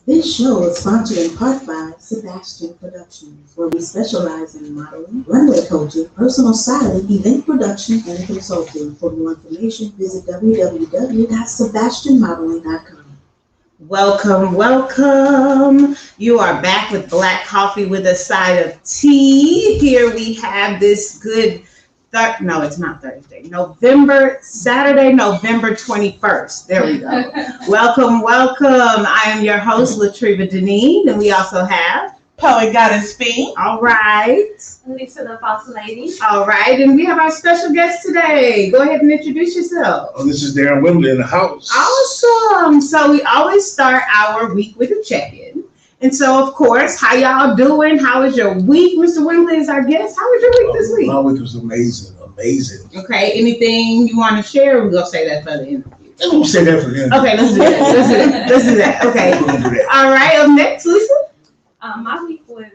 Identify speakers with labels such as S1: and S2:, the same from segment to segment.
S1: This show is sponsored in part by Sebastian Productions, where we specialize in modeling, runway coaching, personal styling, event production, and consulting. For more information, visit www.sebastianmodeling.com.
S2: Welcome. You are back with Black Coffee with a side of tea. Here we have this good no, it's not Thursday. Saturday, November 21st. There we go. Welcome. I am your host, Latriva Deneen, and we also have
S3: Poet Goddess Fee.
S2: All right.
S4: Lisa the Boss Lady.
S2: All right, and we have our special guest today. Go ahead and introduce yourself.
S5: Oh, this is Darryl Wimbley in the house.
S2: Awesome. So we always start our week with a check-in. And so, of course, how y'all doing? How was your week? Mr. Wimbley is our guest. How was your week this week?
S5: My week was amazing.
S2: Okay, anything you want to share? We're going to say that for the interview.
S5: I'm going to say that for the interview.
S2: Okay, let's do that. Okay.
S5: We're going to do that.
S2: All right, up next, Lisa.
S4: My week was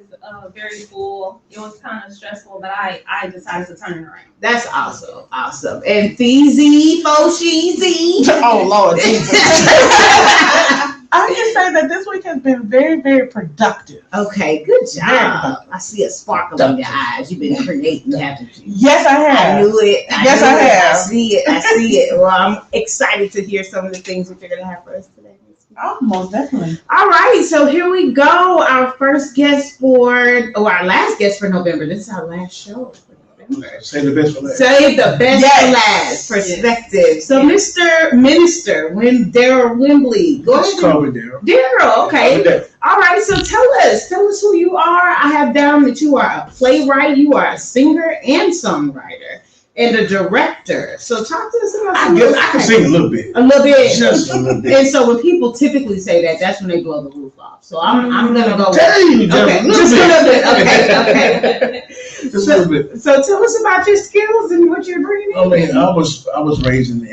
S4: very full. It was kind of stressful, but I decided to turn it around.
S2: That's awesome. And Feezy, Fosheezy.
S3: Oh, Lord Jesus. I can say that this week has been very, very productive.
S2: Okay, good job. I see a sparkle in your eyes. You've been creating, haven't you?
S3: Yes, I have.
S2: I knew it.
S3: I have.
S2: I see it. Well, I'm excited to hear some of the things that you're going to have for us today.
S3: Oh, most definitely.
S2: All right, so here we go. Our last guest for November. This is our last show.
S5: Save the best for last.
S2: Save the best for last. Perspective. So, Mr. Minister, Darryl Wimbley. Go ahead.
S5: Call me Darryl.
S2: Darryl, okay. All right, so tell us who you are. I have down that you are a playwright, you are a singer and songwriter, and a director. So talk to us about
S5: I can sing a little bit.
S2: A little bit.
S5: Just a little bit.
S2: And so when people typically say that, that's when they blow the roof off. So I'm gonna go.
S5: Okay,
S2: just a little bit. Okay.
S5: Just a little bit.
S2: So tell us about your skills and what you're bringing in.
S5: I mean, I was raised in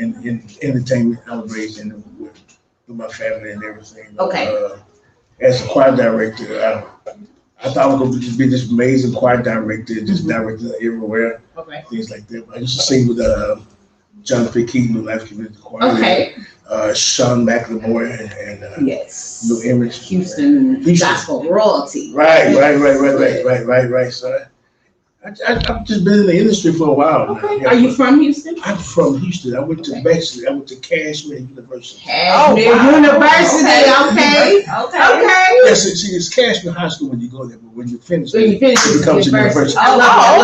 S5: entertainment. I was raised with my family and everything.
S2: Okay.
S5: As a choir director, I thought I was going to be this amazing choir director, just directing everywhere.
S2: Okay.
S5: Things like that. I used to sing with Jonathan Keaton, New Life Community Choir.
S2: Okay.
S5: Sean McLemore and
S2: yes.
S5: New Image.
S2: Houston gospel royalty.
S5: Right. So I've just been in the industry for a while now.
S2: Okay. Are you from Houston?
S5: I'm from Houston. I went to Bexley. I went to Cashmere University.
S2: University. Okay.
S5: Yes, it's Cashmere High School when you go there, but when you finish,
S2: it becomes
S5: university.
S2: I love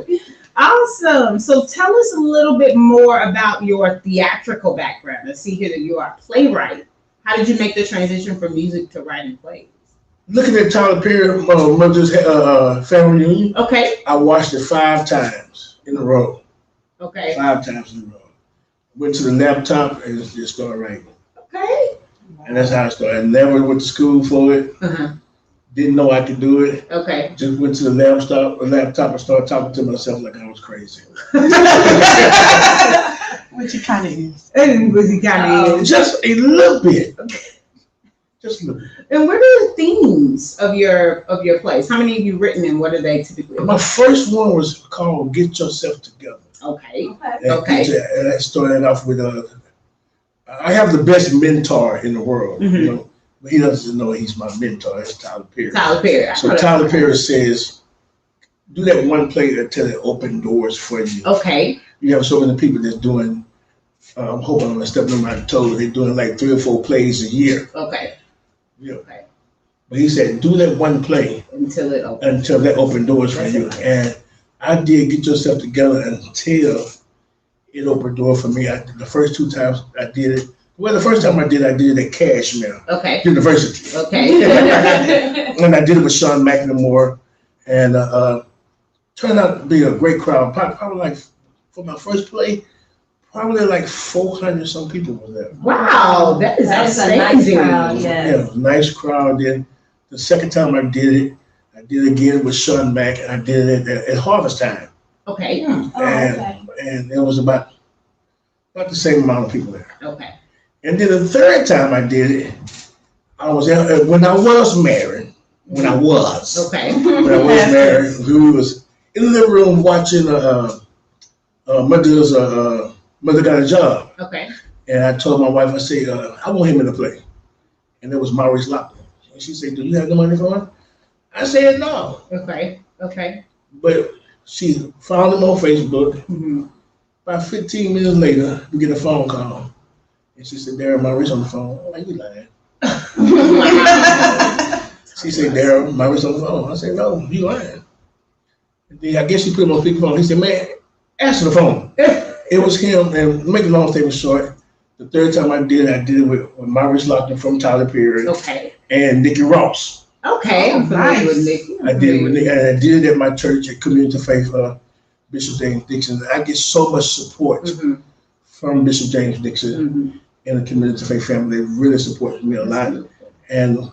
S2: it. Awesome. So tell us a little bit more about your theatrical background. I see here that you are a playwright. How did you make the transition from music to writing plays?
S5: Looking at Tyler Perry, Mother's family reunion.
S2: Okay.
S5: I watched it 5 times in a row.
S2: Okay.
S5: 5 times in a row. Went to the laptop and just started writing.
S2: Okay.
S5: And that's how I started. I never went to school for it. Didn't know I could do it.
S2: Okay.
S5: Just went to the laptop and started talking to myself like I was crazy.
S3: Which he kind of is.
S5: Just a little bit. Just a little bit.
S2: And what are the themes of your plays? How many have you written and what are they typically about?
S5: My first one was called Get Yourself Together.
S2: Okay.
S5: And I started off with I have the best mentor in the world, you know. But he doesn't know he's my mentor. It's Tyler Perry. So Tyler Perry says, do that one play until it open doors for you.
S2: Okay.
S5: You have so many people that's doing, I'm hoping I'm not stepping on my toes, they're doing like 3 or 4 plays a year.
S2: Okay.
S5: Yeah. Okay. But he said, do that one play
S2: until that
S5: open doors for you. And I did Get Yourself Together until it opened door for me. The first 2 times I did it. Well, the first time I did it at Cashmere University.
S2: Okay.
S5: And I did it with Sean McLemore, and turned out to be a great crowd. Probably like for my first play, Probably like 400 some people was there.
S2: Wow, that is
S6: a nice
S2: outstanding.
S6: crowd,
S5: Yeah, it was a nice crowd. Then the second time I did it again with Sean Mack, and I did it at harvest time.
S2: Okay.
S6: Oh, okay.
S5: And it was about the same amount of people there.
S2: Okay.
S5: And then the third time I did it, I was when I was married. When I was married, we was in the living room watching Mother Got a Job.
S2: Okay.
S5: And I told my wife, I said, I want him in the play. And it was Maurice Lockton. And she said, do you have the money for him? I said, no.
S2: Okay.
S5: But she found him on Facebook.
S2: Mm-hmm.
S5: About 15 minutes later, we get a phone call. And she said, Darryl, Maurice on the phone. I'm like, you lying. She said, Darryl, Maurice on the phone. I said, no, you lying. And then I guess she put him on speakerphone. He said, man, answer the phone. It was him, and make a long statement short, the third time I did it with Maurice Lockton from Tyler Perry and Nikki Ross.
S2: Okay, I'm familiar with Nikki.
S5: I did it with Nikki, and I did it at my church at Community Faith, Bishop James Dixon. I get so much support from Bishop James Dixon and the Community Faith family. They really support me a lot. And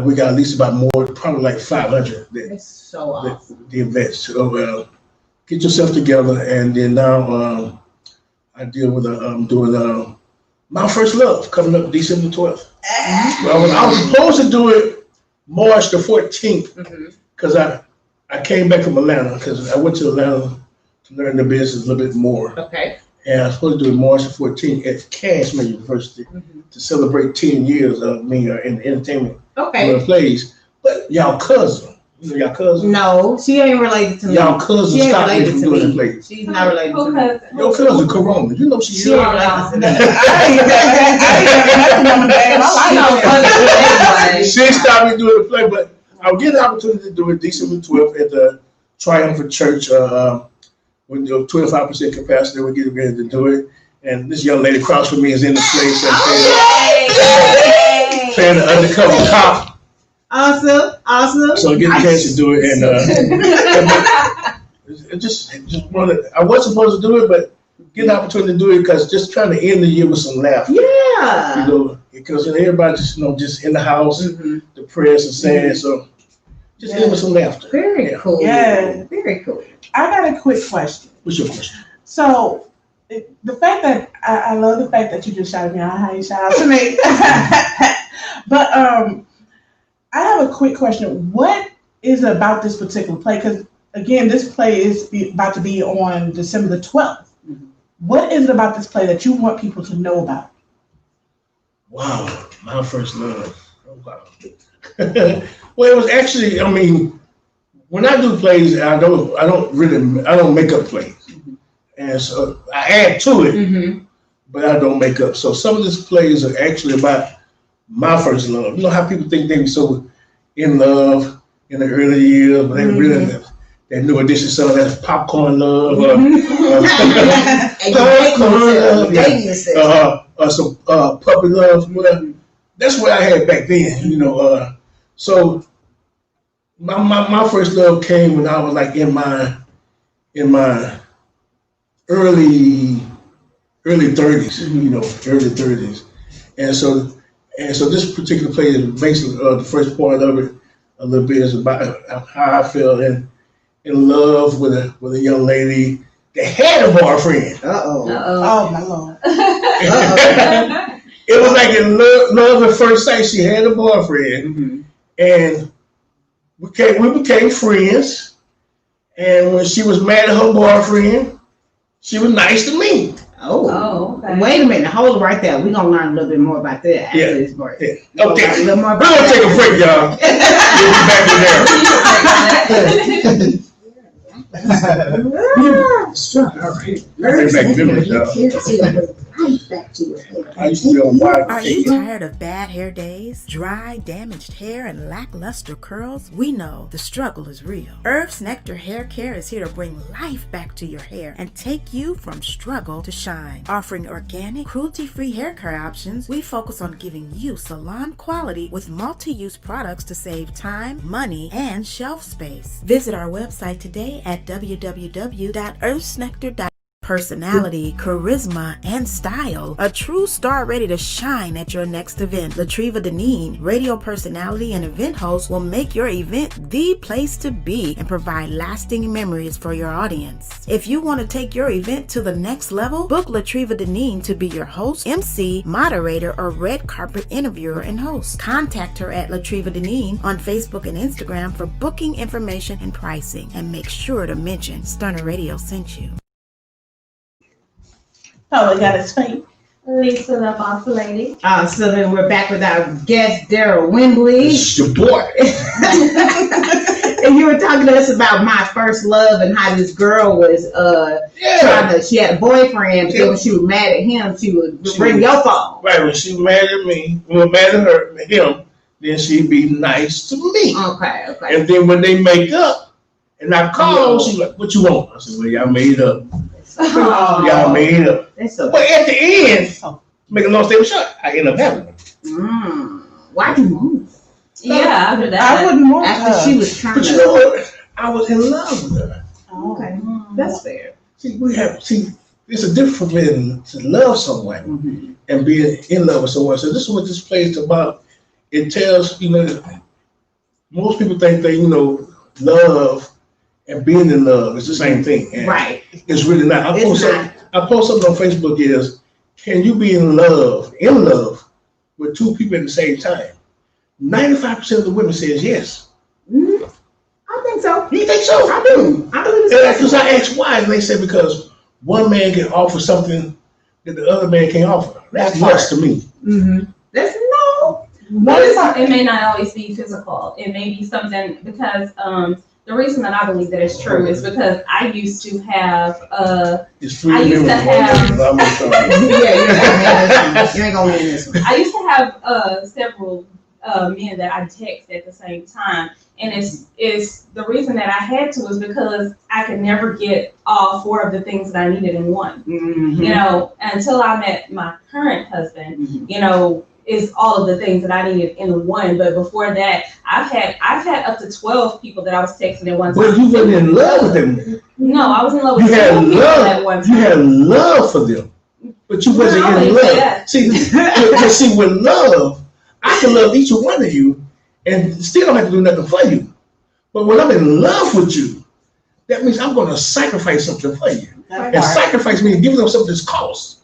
S5: we got at least about more, probably like 500.
S2: That's so awesome.
S5: The events. So get yourself together, and then now I deal with doing My First Love coming up December 12th. I was supposed to do it March the 14th because I came back from Atlanta because I went to Atlanta to learn the business a little bit more.
S2: Okay.
S5: And I was supposed to do it March the 14th at Cashman University to celebrate 10 years of me in the entertainment plays. But y'all cousin. You know y'all cousin?
S2: No, she ain't related to me.
S5: Y'all cousin stopped me from doing the plays.
S2: She's not related to me.
S5: Your cousin Corona. You know she
S2: She ain't related to me.
S5: She stopped me doing the play, but I'll get an opportunity to do it December 12th at the Triumphant Church with the 25% capacity. We're getting ready to do it. And this young lady across from me is in the place playing the undercover cop.
S2: Awesome.
S5: So I get a chance to do it, and just wanted. I wasn't supposed to do it, but get an opportunity to do it because just trying to end the year with some laughter.
S2: Yeah.
S5: You know, because everybody just in the house, depressed and sad. So just end with some laughter.
S2: Very cool.
S3: Yeah.
S2: Very cool.
S3: I got a quick question.
S5: What's your question?
S3: So, the fact that I love the fact that you just shouted me out, how you shout out to me. But I have a quick question. What is it about this particular play? Because again, this play is about to be on December the 12th. What is it about this play that you want people to know about?
S5: Wow, My First Love. Oh, wow. Well, it was actually, I mean, when I do plays, I don't make up plays. And so I add to it, but I don't make up. So some of these plays are actually about my first love. You know how people think they were so in love in the early years, but they really that New Edition song, that's popcorn love, some puppy love, whatever. That's what I had back then, you know. So my first love came when I was like in my early 30s, you know, early 30s, and so this particular play is basically the first part of it. A little bit is about how I felt in love with a young lady that had a boyfriend.
S3: Oh my Lord.
S5: It was like in love at first sight. She had a boyfriend, and we became friends. And when she was mad at her boyfriend, she was nice to me.
S2: Oh, okay. Wait a minute. Hold it right there. We're going to learn a little bit more about that after this break.
S5: Yeah. Okay. We're going to take a break, y'all. We'll be back in there. All right. I used to be on wire.
S7: Are you tired of bad hair days, dry, damaged hair, and lackluster curls? We know the struggle is real. Earth's Nectar Hair Care is here to bring life back to your hair and take you from struggle to shine. Offering organic, cruelty-free hair care options, we focus on giving you salon quality with multi-use products to save time, money, and shelf space. Visit our website today at www.earthsnectar.com. personality, charisma, and style. A true star ready to shine at your next event. Latriva Deneen, radio personality and event host, will make your event the place to be and provide lasting memories for your audience. If you want to take your event to the next level, book Latriva Deneen to be your host, MC, moderator, or red carpet interviewer and host. Contact her at Latriva Deneen on Facebook and Instagram for booking information and pricing. And make sure to mention Stunner Radio sent you.
S3: Oh, they got his face.
S4: Lisa, the boss lady.
S2: So then we're back with our guest, Darryl Wimbley.
S5: It's your boy.
S2: And you were talking to us about my first love and how this girl was she had a boyfriend, but then when she was mad at him, she would bring your phone.
S5: Right, when she mad at me, when mad at him, then she'd be nice to me.
S2: Okay.
S5: And then when they make up, and I call, she's like, "What you want?" I said, "Well, y'all made up. Y'all made up."
S2: That's so
S5: but at the end, make a long story short, I end up having her.
S2: Why'd you move?
S4: Yeah, after that.
S3: I wouldn't want
S2: After
S3: her.
S2: she was trying
S5: But you know what? I was in love with her.
S2: Okay, that's fair.
S5: See, it's a difference for men to love someone and being in love with someone. So this is what this play is about. It tells, most people think they, love and being in love is the same thing. And
S2: right.
S5: It's really not. I post something on Facebook is, can you be in love with two people at the same time? 95% of the women says yes.
S2: I think so.
S5: You think so?
S2: I do. I believe so.
S5: Because I asked why, and they said because one man can offer something that the other man can't offer. That's nuts to me.
S2: That's no.
S4: It may not always be physical. It may be something because the reason that I believe that it's true is because I used to have
S2: You ain't gonna win this one.
S4: I used to have several men that I text at the same time, and it's the reason that I had to is because I could never get all four of the things that I needed in one. Until I met my current husband, is all of the things that I needed in one. But before that, I've had up to 12 people that I was texting at one time.
S5: But you weren't in love with them.
S4: No, I was in love with
S5: you had
S4: people
S5: love.
S4: at one time.
S5: You had love for them, but you wasn't in love. See, with love, I can love each one of you and still don't have to do nothing for you. But when I'm in love with you, that means I'm going to sacrifice something for you. And sacrifice means giving them something that's cost.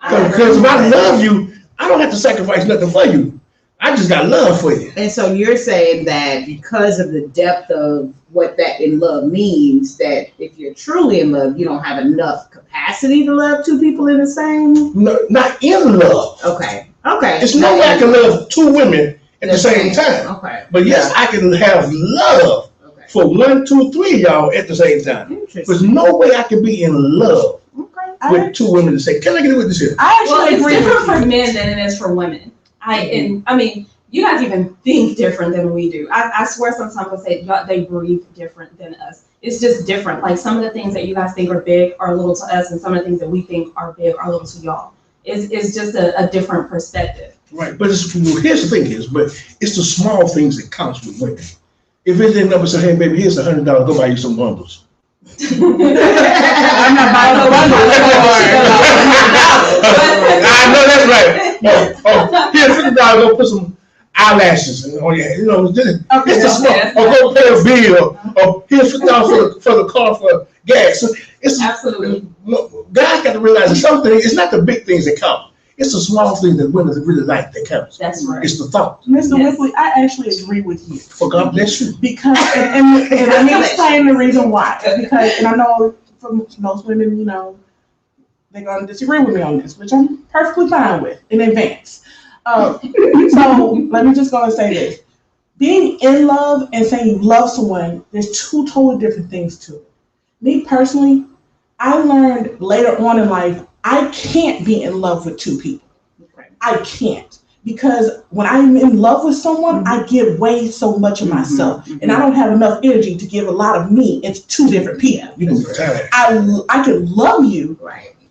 S5: Because if I love you, I don't have to sacrifice nothing for you. I just got love for you.
S2: And so you're saying that because of the depth of what that in love means, that if you're truly in love, you don't have enough capacity to love two people in the same?
S5: No, not in love.
S2: Okay.
S5: There's no way I can love two women at the same time.
S2: Okay.
S5: But yes, I can have love for 1, 2, 3 of y'all at the same time. There's no way I can be in love with two women to say, can I get with this here?
S4: It's different for men than it is for women. I mean, you guys even think different than we do. I swear sometimes I say they breathe different than us. It's just different. Like some of the things that you guys think are big are little to us, and some of the things that we think are big are little to y'all. It's just a different perspective.
S5: Right, but here's the thing it's the small things that counts with women. If it didn't ever say, hey baby, here's $100, go buy you some bundles.
S3: I'm not buying no bundles.
S5: I know that's right. Here's $50, go put some eyelashes on your head. It's the small. Or go pay a bill. Or here's $50 for the car for gas. So it's
S4: absolutely.
S5: Guys got to realize that some things, it's not the big things that count. It's the small things that women really like that counts.
S4: That's right.
S5: It's the thought.
S3: Mr. Wimbley, I actually agree with you.
S5: For God bless you.
S3: Because, and let me explain the reason why. Because, and I know for most women, they're going to disagree with me on this, which I'm perfectly fine with in advance. So let me just go and say this. Being in love and saying you love someone, there's two totally different things to it. Me personally, I learned later on in life, I can't be in love with two people. I can't. Because when I'm in love with someone, I give way so much of myself. And I don't have enough energy to give a lot of me into two different people. I can love you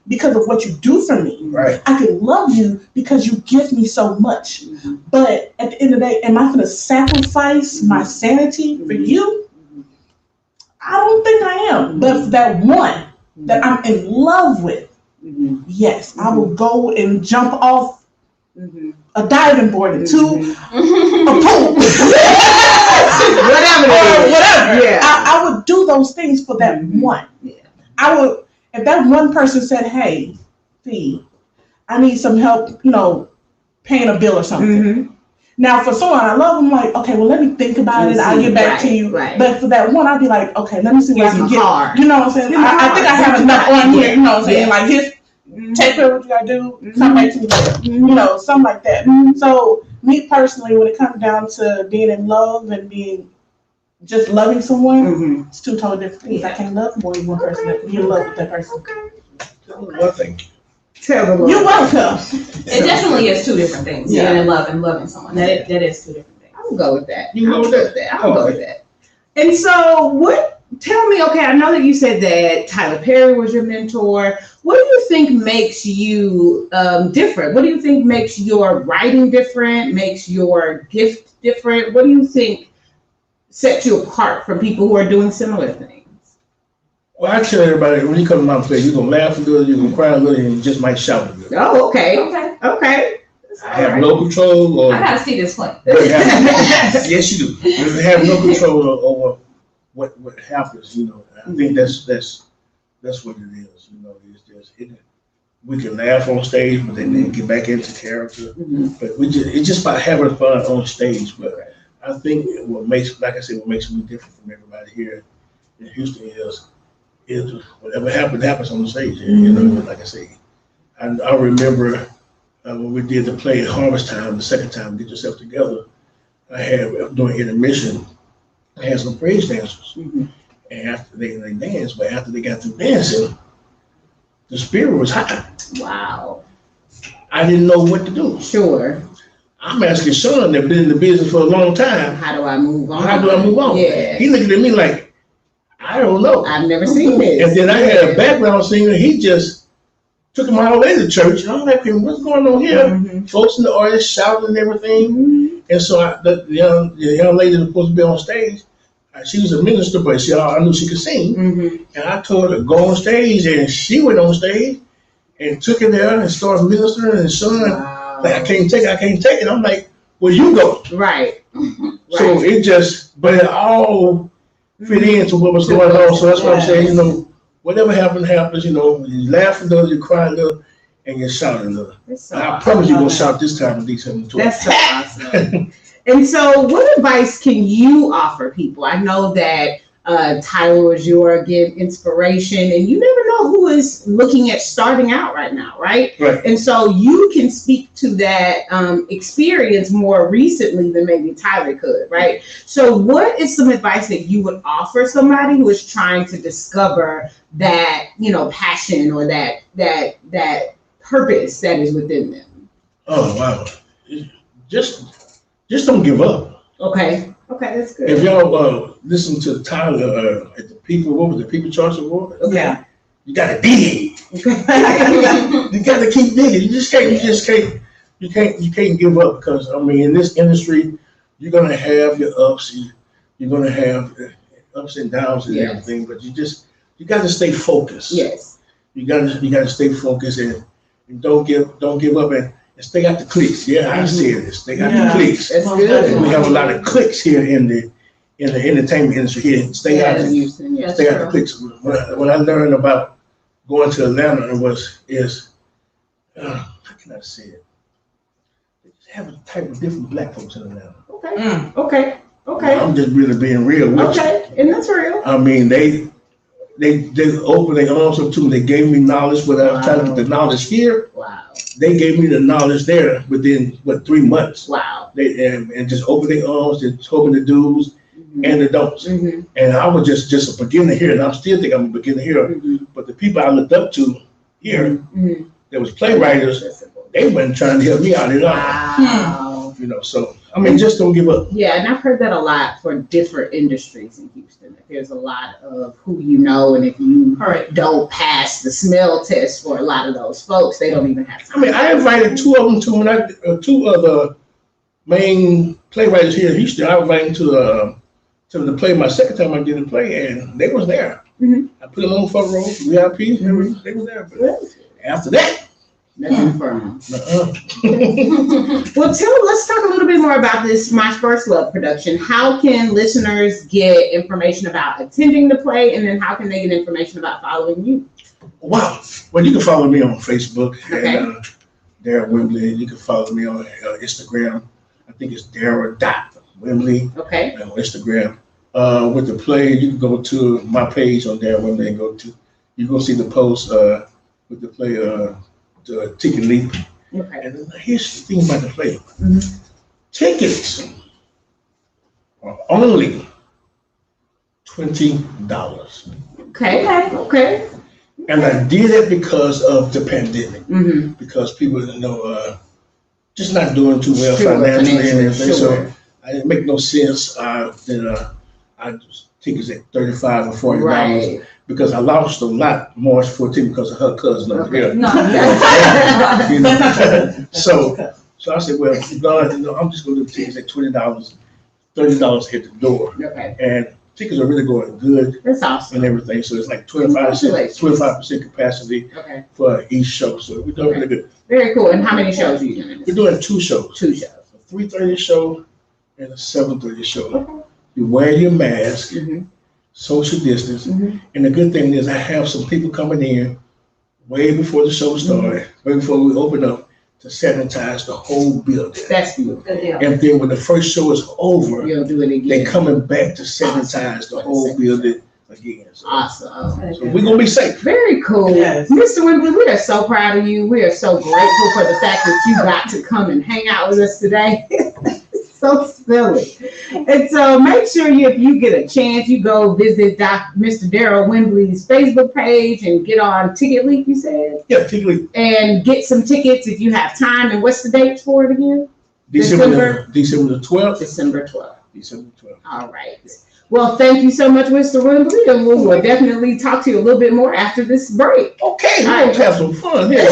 S3: because of what you do for me.
S5: Right.
S3: I can love you because you give me so much. But at the end of the day, am I going to sacrifice my sanity for you? I don't think I am. But for that one, that I'm in love with, yes, I will go and jump off a diving board into a pool. whatever.
S2: Yeah.
S3: I would do those things for that one.
S2: Yeah.
S3: I would, if that one person said, "Hey, Fee, I need some help, paying a bill or something." Now, for someone I love, I'm like, okay, well, let me think about it. I'll get back to you.
S2: Right.
S3: But for that one, I'd be like, okay, let me see what I can get.
S2: Hard.
S3: You know what I'm saying? I think I have enough on here. You know what I'm saying? Like, just take care of what you gotta do. Come back to me later. Something like that. So, me personally, when it comes down to being in love and being just loving someone, it's two totally different things. I can't love more than one person. You're in love with that person.
S5: Well, thank you.
S3: You're welcome.
S4: It definitely is two different things. Being in love and loving someone. That is two different things.
S2: I'll go with that.
S5: You go with that?
S2: I'll go with that. And so tell me, okay, I know that you said that Tyler Perry was your mentor. What do you think makes you different? What do you think makes your writing different, makes your gift different? What do you think sets you apart from people who are doing similar things?
S5: Well, I tell everybody, when you come to my place, you're going to laugh a little, you're going to cry a little, and you just might shout a little.
S2: Oh, okay.
S5: I have no control.
S4: I gotta see this one.
S5: Yes, you do. You have no control over what happens, I think that's what it is, It's just we can laugh on stage, but then get back into character. But it's just about having fun on stage. But I think what makes me different from everybody here in Houston is whatever happens on the stage. Like I say, I remember when we did the play at Harvest Time, the second time, Get Yourself Together, I had doing intermission. I had some praise dancers, and after they danced, but after they got through dancing, the spirit was high.
S2: Wow.
S5: I didn't know what to do.
S2: Sure.
S5: I'm asking Sean that been in the business for a long time.
S2: How do I move on? Yeah.
S5: He looking at me like, I don't know.
S2: I've never seen this.
S5: And then I had a background singer. He just took him all the way to church. I'm like, what's going on here? Folks in the audience shouting and everything. And so the young lady that was supposed to be on stage, she was a minister, but I knew she could sing. And I told her to go on stage, and she went on stage and took it there and started ministering and sung. Like, I can't take it. I'm like, well, you go.
S2: Right.
S5: So but it all fit into what was going on. So that's what I'm saying, whatever happens, you laugh a little, you cry a little, and you shout a little. So I promise you're going to shout this time in December 12th.
S2: That's so awesome. And so what advice can you offer people? I know that Tyler was your, again, inspiration, and you never know who is looking at starting out right now, right? And so you can speak to that experience more recently than maybe Tyler could, right? So what is some advice that you would offer somebody who is trying to discover that, passion or that purpose that is within them?
S5: Oh, wow. Just don't give up.
S2: Okay, that's good.
S5: If y'all listen to Tyler at the People Choice Award, you gotta dig. You gotta keep digging. You can't give up, because in this industry, you're gonna have your ups, you're gonna have ups and downs and everything, but you gotta stay focused.
S2: Yes.
S5: You gotta stay focused and don't give up and stay out the cliques. I say this. Stay out the cliques.
S2: That's good.
S5: We have a lot of cliques here in the entertainment industry here. Stay out the cliques. What I learned about going to Atlanta how can I say it? They have a type of different black folks in Atlanta.
S2: Okay.
S5: I'm just really being real with you.
S2: And that's real.
S5: They opened their arms up to me. They gave me knowledge, but I was trying to get the knowledge here.
S2: Wow.
S5: They gave me the knowledge there within 3 months.
S2: Wow.
S5: They and just opened their arms, just hoping the do's and the don'ts. And I was just a beginner here, and I still think I'm a beginner here. But the people I looked up to here, there was playwriters. They weren't trying to help me out at all.
S2: Wow.
S5: So just don't give up.
S2: Yeah, and I've heard that a lot for different industries in Houston. There's a lot of who you know, and if you don't pass the smell test for a lot of those folks, they don't even have time.
S5: I invited two of them two of the main playwrights here in Houston. I invited them to the play. My second time I did the play, and they was there. I put them on front row, VIP. They were there. But after that,
S2: nothing firm.
S5: Uh-uh.
S2: Well, let's talk a little bit more about this My First Love production. How can listeners get information about attending the play, and then how can they get information about following you?
S5: Wow. Well, you can follow me on Facebook,
S2: Okay.
S5: and Darryl Wimbley. You can follow me on Instagram. I think it's Darryl.Wimbley
S2: Okay.
S5: on Instagram. With the play, you can go to my page on Darryl Wimbley and you go see the post with the play, the Ticket Leap.
S2: Okay.
S5: And here's the thing about the play. Tickets are only $20.
S2: Okay.
S5: And I did it because of the pandemic. Because people just not doing too well financially and everything. So I didn't make no sense that I tickets at $35 or $40
S2: Right.
S5: because I lost a lot March 14th because of her cousin over here.
S4: No.
S5: You know? So I said, well, God, I'm just going to do tickets at $20, $30 hit the door.
S2: Okay.
S5: And tickets are really going good.
S2: That's awesome.
S5: And everything. So it's like 25% capacity for each show. So we're doing really good.
S2: Very cool. And how many shows are you doing?
S5: We're doing 2 shows.
S2: 2 shows.
S5: A 3:30 show and a 7:30 show. You wear your mask, social distance. And the good thing is I have some people coming in way before the show started, way before we open up, to sanitize the whole building.
S2: That's beautiful.
S4: Good deal.
S5: And then when the first show is over,
S2: You'll do it again.
S5: they're coming back to sanitize the whole building again. So
S2: Awesome.
S5: we're going to be safe.
S2: Very cool.
S3: Yes.
S2: Mr. Wimbley, we are so proud of you. We are so grateful for the fact that you got to come and hang out with us today. So silly. And so make sure if you get a chance, you go visit Mr. Darryl Wimbley's Facebook page and get on Ticket Leap, you said?
S5: Yeah, particularly
S2: And get some tickets if you have time. And what's the date for it again?
S5: December the 12th.
S2: December 12th.
S5: December 12th.
S2: All right. Well, thank you so much, Mr. Wimbley, and we will definitely talk to you a little bit more after this break.
S5: Okay, we're going to have some fun here.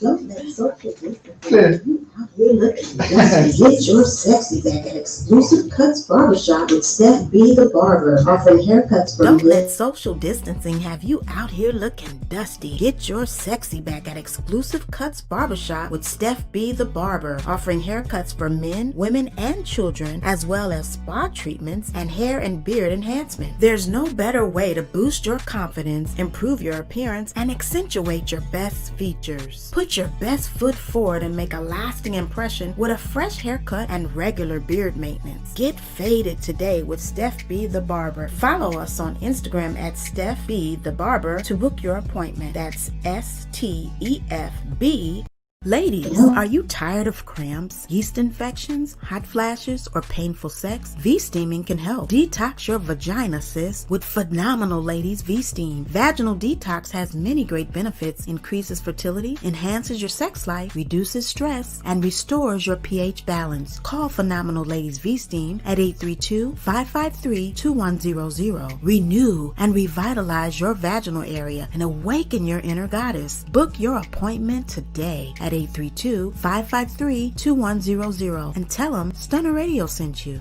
S1: Don't let social distancing out here looking dusty. Get your sexy back at Exclusive Cuts Barbershop with Steph B. the Barber, offering haircuts from
S7: Don't let social distancing have you out here looking dusty. Get your sexy back at Exclusive Cuts Barbershop with Steph B. the Barber, offering haircuts for men, women, and children, as well as spa treatments and hair and beard enhancement. There's no better way to boost your confidence, improve your appearance, and accentuate your best features. Put your best foot forward and make a lasting impression with a fresh haircut and regular beard maintenance. Get faded today with Steph B. the Barber. Follow us on Instagram at Steph B. the Barber to book your appointment. That's STEFB. Ladies, are you tired of cramps, yeast infections, hot flashes, or painful sex? V-steaming can help. Detox your vagina, sis, with phenomenal Ladies V-steam. Vaginal detox has many great benefits: increases fertility, enhances your sex life, reduces stress, and restores your pH balance. Call Phenomenal Ladies V-steam at 832-553-2100. Renew and revitalize your vaginal area and awaken your inner goddess. Book your appointment today at 832-553-2100 and tell them Stunner Radio sent you.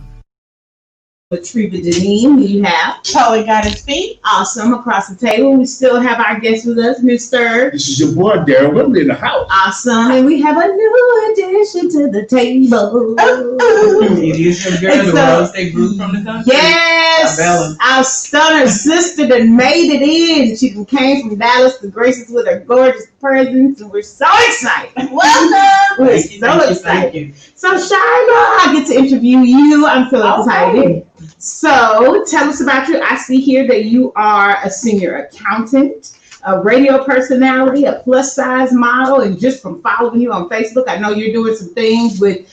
S2: Latriva Deneen, we have.
S3: Charlie got his feet.
S2: Awesome. Across the table, we still have our guest with us, Mr.
S5: This is your boy, Darryl Wimbley in the house.
S2: Awesome. And we have a new addition to the table.
S6: It is your girl, the real estate group from the country.
S2: Yes.
S6: Shybella.
S2: Our stunner sister that made it in. She came from Dallas to grace us with her gorgeous presence, and we're so excited. Welcome. We're so excited.
S6: Thank you.
S2: So, Shybella, I get to interview you. I'm so excited. So, tell us about you. I see here that you are a senior accountant, a radio personality, a plus size model, and just from following you on Facebook, I know you're doing some things with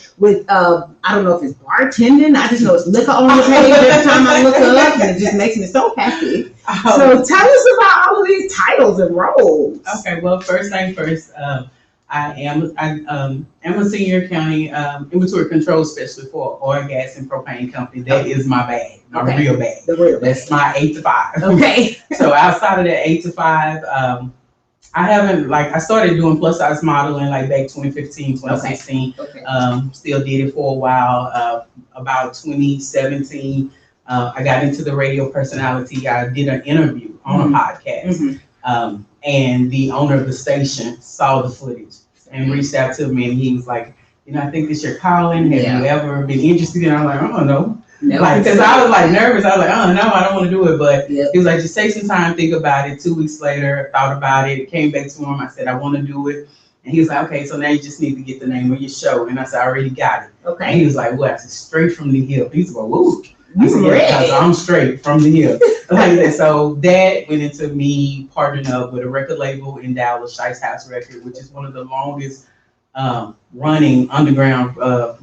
S2: I don't know if it's bartending. I just know it's liquor on the page every time I look up, and it just makes me so happy. So, tell us about all of these titles and roles.
S6: Okay, well, first thing first, I am a senior accounting inventory control specialist for oil, gas, and propane company. That is my bag, my real bag.
S2: The real bag.
S6: That's my 8 to 5.
S2: Okay.
S6: So outside of that 8 to 5, I haven't, I started doing plus size modeling like back 2015, 2016.
S2: Okay.
S6: Still did it for a while. About 2017, I got into the radio personality. I did an interview on a podcast. And the owner of the station saw the footage and reached out to me, and he was like, I think this your calling. Have you ever been interested? And I'm like, I don't know. Because I was nervous. I was like, oh no, I don't want to do it. But he was like, just take some time, think about it. 2 weeks later, thought about it, came back to him. I said, I want to do it. And he was like, okay, so now you just need to get the name of your show. And I said, I already got it.
S2: Okay.
S6: And he was like, what? I said, straight from the hip. He was like, woo. I said, yeah, I'm straight from the hip. So that went into me partnering up with a record label in Dallas, Shice House Record, which is one of the longest running underground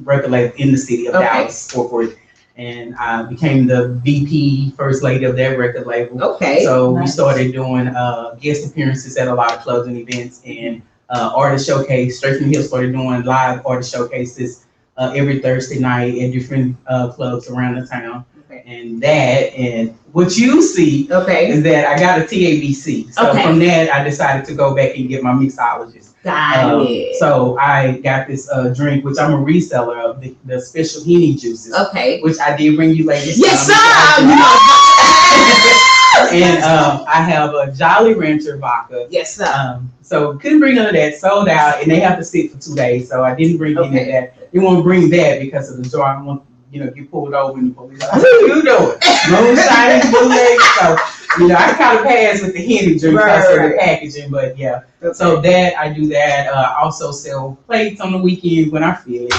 S6: record label in the city of Dallas, Fort Worth. And I became the VP, first lady of that record label.
S2: Okay.
S6: So we started doing guest appearances at a lot of clubs and events, and artist showcase. Straight from the Hip started doing live artist showcases every Thursday night at different clubs around the town. Okay. And what you see is that I got a TABC. So from that, I decided to go back and get my mixologist.
S2: Got it.
S6: So I got this drink, which I'm a reseller of, the special Henny juices. Okay. Which I did bring you ladies.
S2: Yes, sir.
S6: And I have a Jolly Rancher vodka.
S2: Yes, sir.
S6: So couldn't bring none of that, sold out, and they have to sit for 2 days. So I didn't bring any of that. You won't bring that because of the jar. I want get pulled over and the police like, what are you doing? Moonshining, bootleg. So, I kind of pass with the Henny drink because of the packaging, but yeah. So that, I do that. I also sell plates on the weekend when I feel it.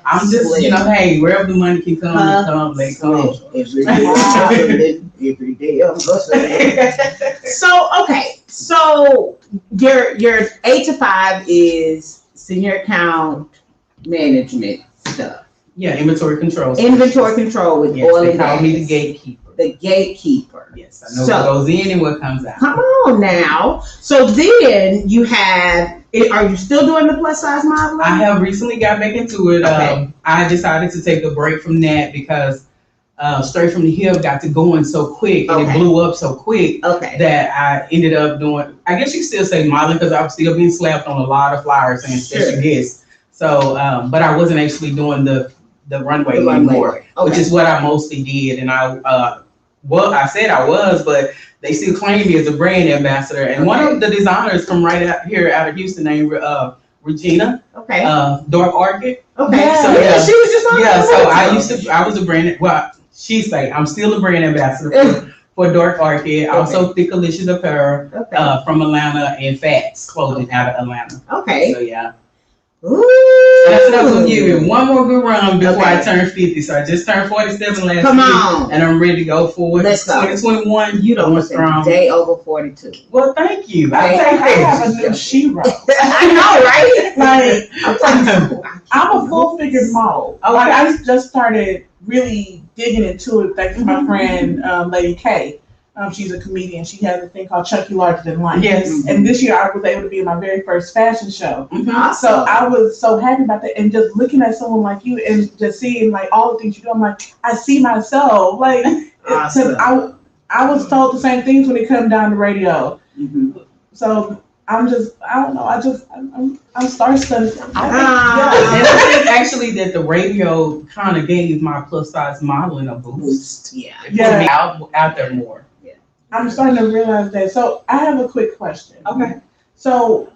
S6: I'm just, hey, wherever the money can come, let it come.
S2: Every day I'm hustling. So your 8 to 5 is senior account management stuff.
S6: Yeah, inventory control.
S2: Inventory control with oil and gas.
S6: They call me the gatekeeper.
S2: The gatekeeper.
S6: Yes, I know what goes in and what comes out.
S2: Come on now. So then you have, are you still doing the plus size modeling?
S6: I have recently got back into it. Okay. I decided to take a break from that because Straight from the Hip got to going so quick and it blew up so quick that I ended up doing, I guess you could still say modeling because I'm still being slapped on a lot of flyers and special guests. So, but I wasn't actually doing the runway anymore, which is what I mostly did. And I said I was, but they still claim me as a brand ambassador. And one of the designers from right out here out of Houston named Regina, Dark Orchid.
S2: Okay.
S6: So yeah, she was just on so I was a brand, she's like, I'm still a brand ambassador for Dark Orchid. Also Thickalicious Apparel from Atlanta and Fats Clothing out of Atlanta. Okay. So yeah. Ooh. I said I was gonna give it one more good run before I turn 50. So I just turned 47 last week, and I'm ready to go forward.
S2: Let's go.
S6: 2021.
S2: You don't want a day over 42.
S6: Well, thank you.
S3: I have a new she-ro.
S2: I know, right?
S3: I'm a full-figured model. I just started really digging into it thanks to my friend Lady K. She's a comedian. She has a thing called Chunky Larger Than Life. Yes. And this year I was able to be in my very first fashion show. So I was so happy about that. And just looking at someone like you and just seeing all the things you do, I'm like, I see myself. Because I was told the same things when it comes down to radio. So I don't know. I'm star-studded.
S6: And I think actually that the radio kind of gave my plus size modeling a boost. Yeah. Put me out there more.
S3: I'm starting to realize that. So I have a quick question. Okay. So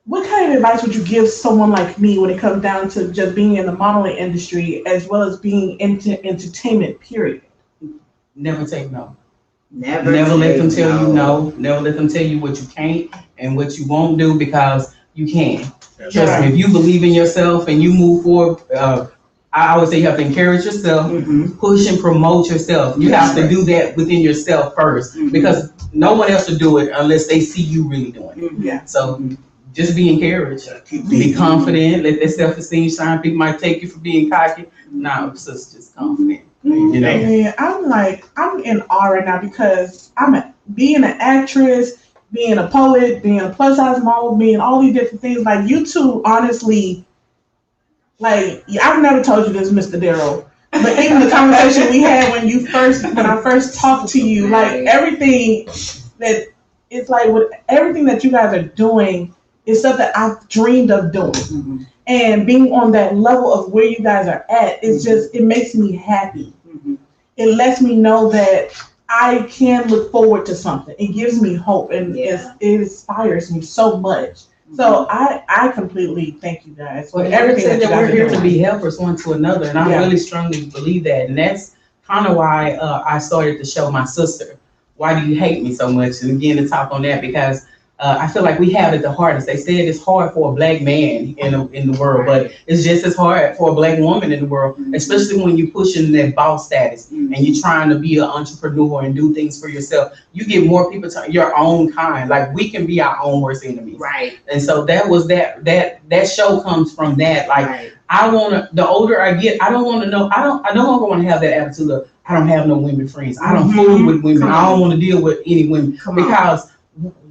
S3: what kind of advice would you give someone like me when it comes down to just being in the modeling industry as well as being into entertainment, period?
S6: Never take no. Never let them tell you no. Never let them tell you what you can't and what you won't do because you can. Trust me, if you believe in yourself and you move forward, I always say you have to encourage yourself, push and promote yourself. You have to do that within yourself first because no one else will do it unless they see you really doing it. Yeah. So just be encouraged, be confident, let that self-esteem shine. People might take you for being cocky. No, it's just confident.
S3: And I'm in awe right now because being an actress, being a poet, being a plus size model, being all these different things. You two, honestly. I've never told you this, Mr. Darryl, but even the conversation we had when I first talked to you, everything that it's like with everything that you guys are doing is stuff that I've dreamed of doing. And being on that level of where you guys are at, it's just, it makes me happy. It lets me know that I can look forward to something. It gives me hope, and it inspires me so much. So I completely thank you guys for everything that
S6: we're here to be helpers one to another, and I really strongly believe that. And that's kind of why I started to show my sister, Why Do You Hate Me So Much? And again, to talk on that, because I feel like we have it the hardest. They said it's hard for a black man in the world, but it's just as hard for a black woman in the world, especially when you're pushing that boss status and you're trying to be an entrepreneur and do things for yourself. You get more people to your own kind. Like, we can be our own worst enemies. Right. And so that was that show comes from that. Like, I want to, the older I get, I don't want to know, I no longer want to have that attitude of, I don't have no women friends. I don't fool with women. I don't want to deal with any women because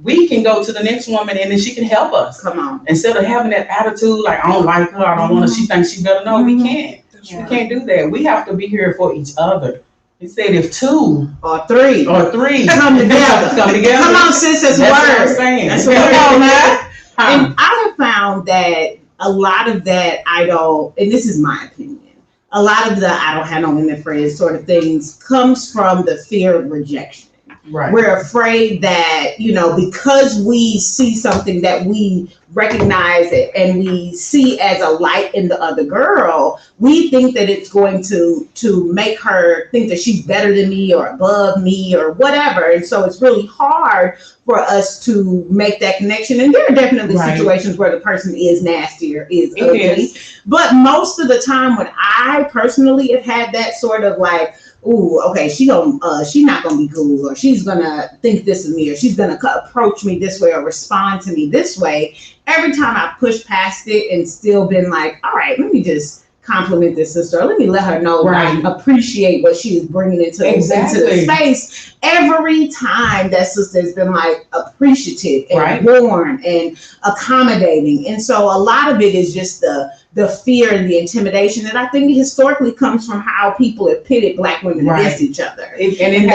S6: we can go to the next woman and then she can help us. Come on. Instead of having that attitude, like, I don't like her, I don't want to, she thinks she better. No, we can't. We can't do that. We have to be here for each other. He said if 2 or 3 come together. Come on, sis, that's what I'm saying. That's what I'm saying.
S2: And I have found that a lot of that and this is my opinion, a lot of the I don't have no women friends sort of things comes from the fear of rejection. Right. We're afraid that, because we see something that we recognize it and we see as a light in the other girl, we think that it's going to make her think that she's better than me or above me or whatever. And so it's really hard for us to make that connection. And there are definitely situations where the person is nasty or is ugly. But most of the time when I personally have had that sort of like, ooh, okay, she's not gonna be cool, or she's gonna think this of me, or she's gonna approach me this way or respond to me this way. Every time I push past it and still been like, all right, let me just compliment this sister, or let me let her know I appreciate what she is bringing into the space. Every time that sister has been like appreciative and warm and accommodating. And so a lot of it is just the fear and the intimidation that I think historically comes from how people have pitted black women against each other. And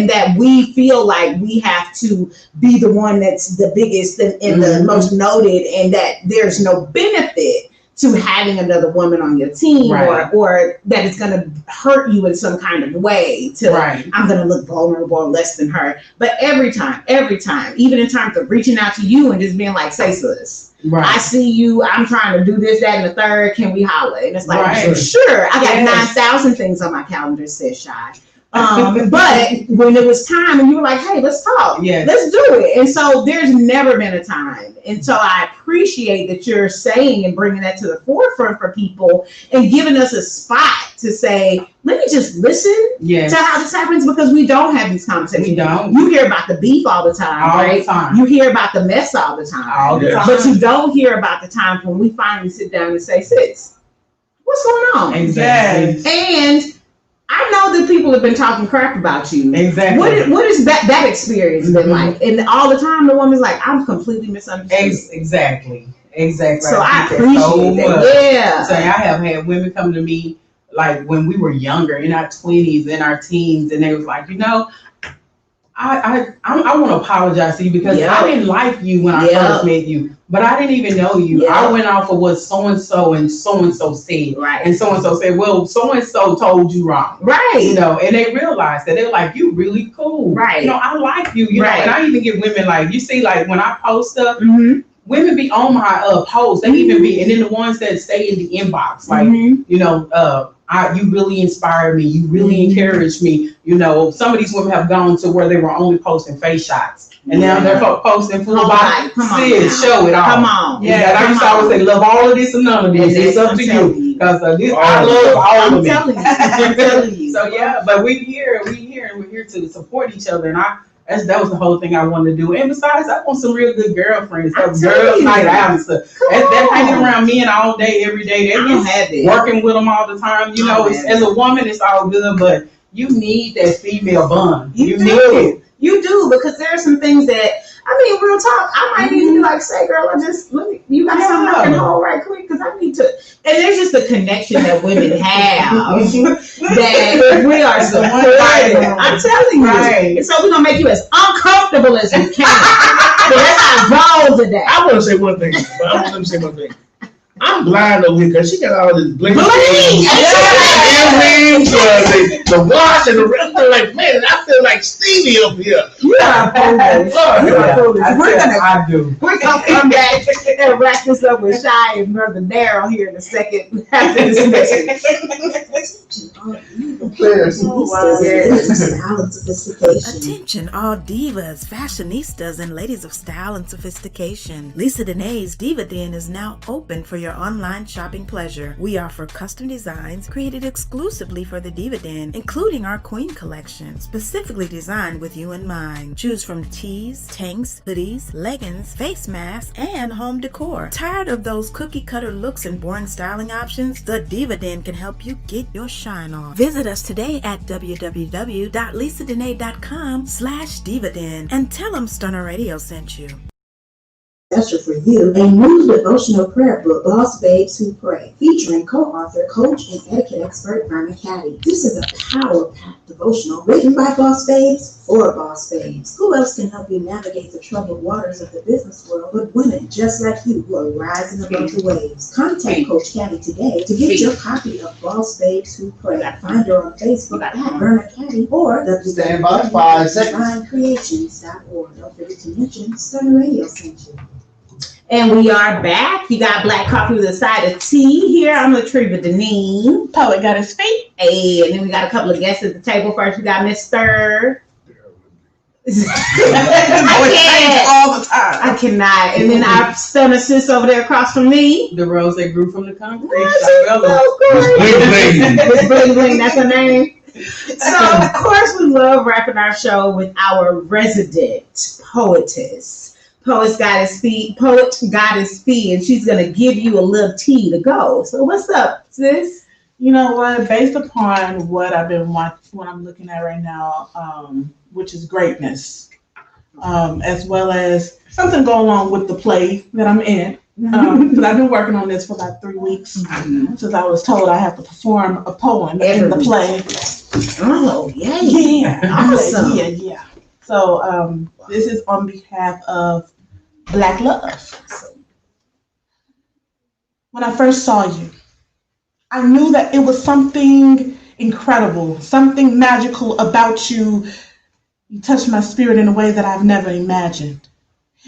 S2: that we feel like we have to be the one that's the biggest and the most noted, and that there's no benefit to having another woman on your team, or that it's going to hurt you in some kind of way I'm going to look vulnerable or less than her. But every time, even in terms of reaching out to you and just being like, say sis, I see you, I'm trying to do this, that, and the third, can we holler? And it's like, sure, I got 9,000 things on my calendar, says Shy. But when it was time and you were like, hey, let's talk, let's do it. And so there's never been a time. And so I appreciate that you're saying and bringing that to the forefront for people and giving us a spot to say, let me just listen to how this happens, because we don't have these conversations. We don't. You hear about the beef all the time, You hear about the mess all the time. But you don't hear about the times when we finally sit down and say, sis, what's going on?
S6: Exactly.
S2: And I know that people have been talking crap about you.
S6: Exactly.
S2: What is that experience been like? And all the time the woman's like, I'm completely misunderstood.
S6: Exactly.
S2: So I appreciate that. Yeah.
S6: So I have had women come to me like when we were younger, in our 20s, in our teens, and they was like, I want to apologize to you because I didn't like you when I first met you, but I didn't even know you. I went off of what so-and-so and so-and-so said. Right. And so-and-so said, well, so-and-so told you wrong. Right. And they realized that they're like, you really cool. Right. I like you, know, and I even get women like, you see, like when I post stuff, women be on my post, they even be, and then the ones that stay in the inbox, like, you really inspired me. You really encouraged me. Some of these women have gone to where they were only posting face shots. And now they're posting full body. Sis, show it all. Come on. Yeah, and I used to always say, love all of this and none of this. It's up to you. Because I love all of it. I'm telling you. So but we're here and we're here to support each other. And that was the whole thing I wanted to do. And besides, I want some real good girlfriends. Girls night out and stuff. They're hanging around men all day, every day. They're working with them all the time. As a woman, it's all good, but you need that female bond. You need it.
S2: You do, because there are some things that, real talk, I might need to be like, say, girl, you got something I can hold right quick, because I need to. there's just a connection that women have that we are supported. I'm telling you. Right. And so we're going to make you as uncomfortable as we can. So that's our goal today.
S5: I want to say one thing. Let me say one thing. I'm blind over here because she got all this bling. The watch and the rest. I'm like, man, I feel like Stevie over here.
S2: We're gonna come back and wrap this up with Shy and Brother Darryl here in a second after this message.
S7: Attention, all divas, fashionistas, and ladies of style and sophistication. Lisa Danae's Diva Den is now open for your online shopping pleasure. We offer custom designs created exclusively for the Diva Den, including our Queen collection, specifically designed with you in mind. Choose from tees, tanks, hoodies, leggings, face masks, and home decor. Tired of those cookie cutter looks and boring styling options? The Diva Den can help you get your shine on. Visit us today at www.lisadene.com/divaden and tell them Stunner Radio sent you.
S1: Special for you, a new devotional prayer book, Boss Babes Who Pray, featuring co-author, coach, and etiquette expert Verna Caddy. This is a power-packed devotional written by Boss Babes for Boss Babes. Who else can help you navigate the troubled waters of the business world but women just like you who are rising above the waves? Contact Coach Caddy today to get your copy of Boss Babes Who Pray. Find her on Facebook at Verna Caddy or www.divinecreations.org. Don't forget to mention Stunner Radio sent you.
S2: And we are back. You got black coffee with a side of tea here. I'm Latriva Deneen.
S3: Poet got his feet.
S2: Hey, and then we got a couple of guests at the table. First, we got Mr.
S3: all the time.
S2: I cannot. And then our stunner sis over there across from me.
S6: The rose that grew from the concrete.
S2: Shybella. Miss Bling Bling, that's her name. So, of course, we love wrapping our show with our resident poetess. Poet Goddess Fee, and she's gonna give you a little tea to go. So what's up, sis?
S3: You know what? Based upon what I've been watching, what I'm looking at right now, which is greatness, as well as something going on with the play that I'm in. Because I've been working on this for about 3 weeks since I was told I have to perform a poem in the play.
S2: Oh yeah,
S3: awesome. Yeah. So this is on behalf of Black Love. When I first saw you, I knew that it was something incredible, something magical about you. You touched my spirit in a way that I've never imagined.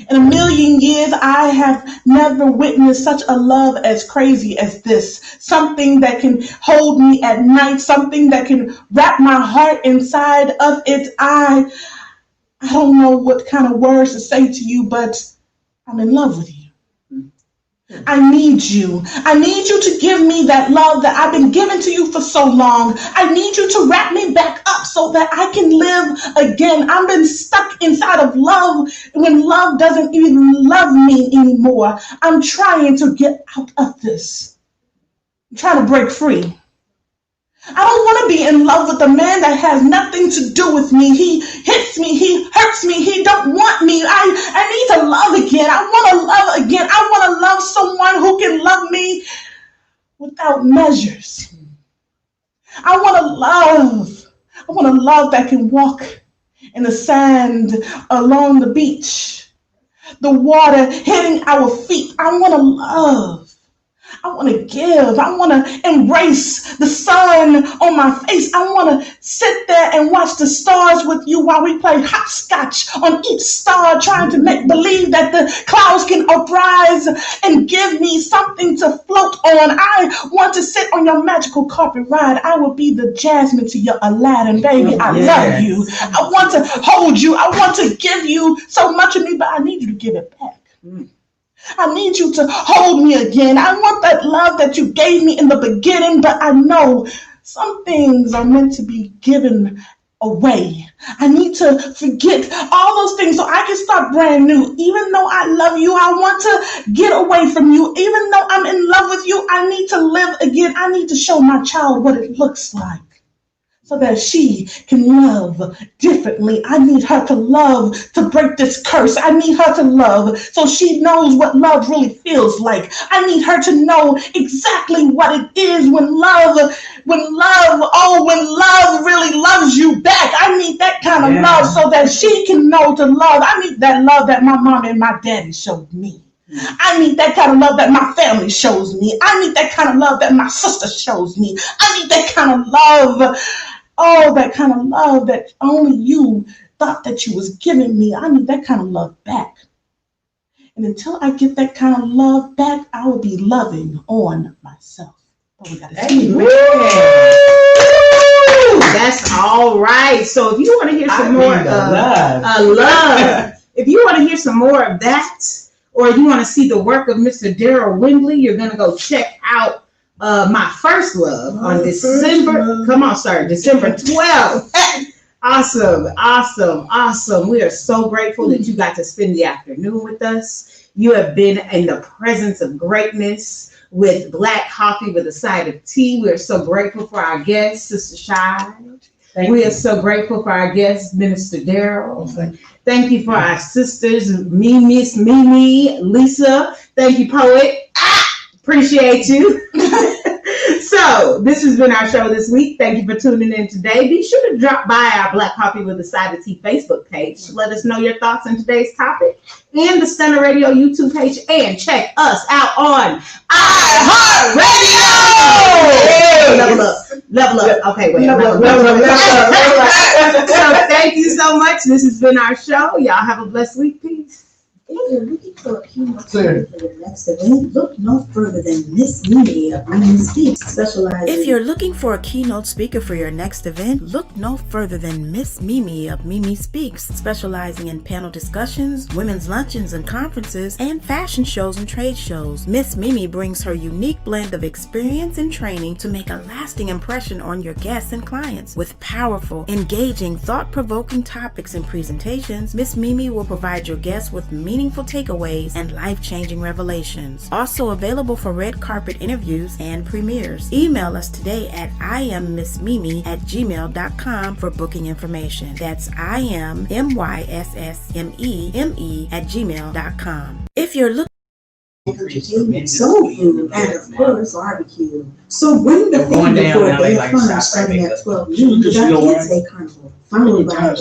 S3: In a million years, I have never witnessed such a love as crazy as this. Something that can hold me at night, something that can wrap my heart inside of it. I don't know what kind of words to say to you, but I'm in love with you. I need you. I need you to give me that love that I've been giving to you for so long. I need you to wrap me back up so that I can live again. I've been stuck inside of love when love doesn't even love me anymore. I'm trying to get out of this. I'm trying to break free. I don't want to be in love with a man that has nothing to do with me. He hits me. He hurts me. He don't want me. I need to love again. I want to love again. I want to love someone who can love me without measures. I want a love that can walk in the sand along the beach, the water hitting our feet. I want to love. I want to give. I want to embrace the sun on my face. I want to sit there and watch the stars with you while we play hopscotch on each star, trying to make believe that the clouds can uprise and give me something to float on. I want to sit on your magical carpet ride. I will be the Jasmine to your Aladdin, baby. I love you. I want to hold you. I want to give you so much of me, but I need you to give it back. I need you to hold me again. I want that love that you gave me in the beginning, but I know some things are meant to be given away. I need to forget all those things so I can start brand new. Even though I love you, I want to get away from you. Even though I'm in love with you, I need to live again. I need to show my child what it looks like. so that she can love differently. I need her to love to break this curse. I need her to love so she knows what love really feels like. I need her to know exactly what it is when love really loves you back. I need that kind of love so that she can know to love. I need that love that my mom and my daddy showed me. I need that kind of love that my family shows me. I need that kind of love that my sister shows me. I need that kind of love. Oh, that kind of love that only you thought that you was giving me. I need that kind of love back. And until I get that kind of love back, I will be loving on myself. Oh, we gotta see.
S2: That's all right. So if you want to hear some more of love, if you want to hear some more of that, or you want to see the work of Mr. Darryl Wimbley, you're going to go check out My First Love on December. Come on, sir. December 12th. Awesome. We are so grateful that you got to spend the afternoon with us. You have been in the presence of greatness with black coffee with a side of tea. We are so grateful for our guest, Sister Shy. We are so grateful for our guest, Minister Darryl. Thank you for our sisters, Miss Mimi, Lisa. Thank you, Poet. Appreciate you. So this has been our show this week. Thank you for tuning in today. Be sure to drop by our Black Coffee with a Side of Tea Facebook page. Let us know your thoughts on today's topic and the Stunner Radio YouTube page. And check us out on iHeartRadio. Level up. Okay, wait. Level up. So thank you so much. This has been our show. Y'all have a blessed week. Peace.
S1: If you're looking for a keynote speaker for your next event, look no further than Miss Mimi of Mimi Speaks, specializing.
S7: If you're looking for a keynote speaker for your next event, look no further than Miss Mimi of Mimi Speaks, specializing in panel discussions, women's luncheons and conferences, and fashion shows and trade shows. Miss Mimi brings her unique blend of experience and training to make a lasting impression on your guests and clients. With powerful, engaging, thought-provoking topics and presentations, Miss Mimi will provide your guests with meaningful takeaways and life-changing revelations. Also available for red carpet interviews and premieres. Email us today at iammissmeme@gmail.com for booking information. That's iammissmeme@gmail.com. If you're looking
S1: entertainment, soul food, and of course barbecue. So bring the family for a great fun starting at 12 noon with our Kids Day Carnival, followed by a